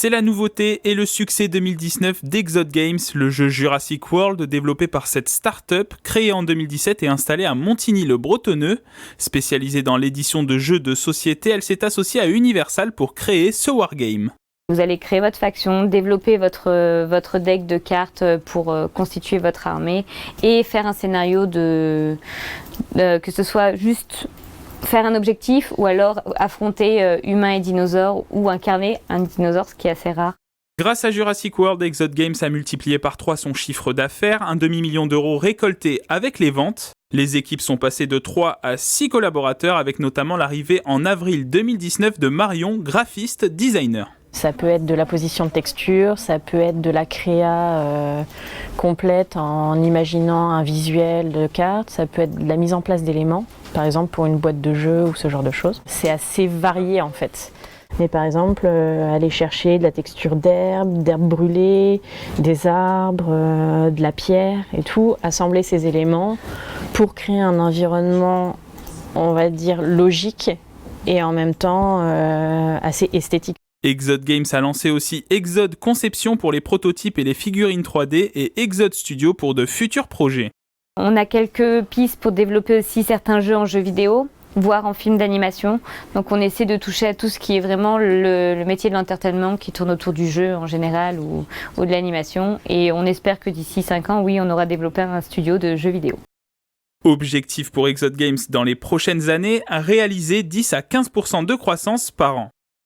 C'est la nouveauté et le succès 2019 d'Exod Games, le jeu Jurassic World développé par cette start-up créée en 2017 et installée à Montigny-le-Bretonneux. Spécialisée dans l'édition de jeux de société, elle s'est associée à Universal pour créer ce wargame. Vous allez créer votre faction, développer votre deck de cartes pour constituer votre armée et faire un scénario que ce soit juste faire un objectif ou alors affronter humains et dinosaures ou incarner un dinosaure, ce qui est assez rare. Grâce à Jurassic World, Exod Games a multiplié par 3 son chiffre d'affaires, un demi-million d'euros récoltés avec les ventes. Les équipes sont passées de 3 à 6 collaborateurs avec notamment l'arrivée en avril 2019 de Marion, graphiste designer. Ça peut être de la position de texture, ça peut être de la créa complète en imaginant un visuel de carte, ça peut être de la mise en place d'éléments, par exemple pour une boîte de jeu ou ce genre de choses. C'est assez varié en fait. Mais par exemple, aller chercher de la texture d'herbe brûlée, des arbres, de la pierre et tout, assembler ces éléments pour créer un environnement, on va dire, logique et en même temps assez esthétique. Exod Games a lancé aussi Exod Conception pour les prototypes et les figurines 3D et Exod Studio pour de futurs projets. On a quelques pistes pour développer aussi certains jeux en jeux vidéo, voire en film d'animation. Donc on essaie de toucher à tout ce qui est vraiment le métier de l'entertainment qui tourne autour du jeu en général ou de l'animation. Et on espère que d'ici 5 ans, oui, on aura développé un studio de jeux vidéo. Objectif pour Exod Games dans les prochaines années, réaliser 10 à 15% de croissance par an.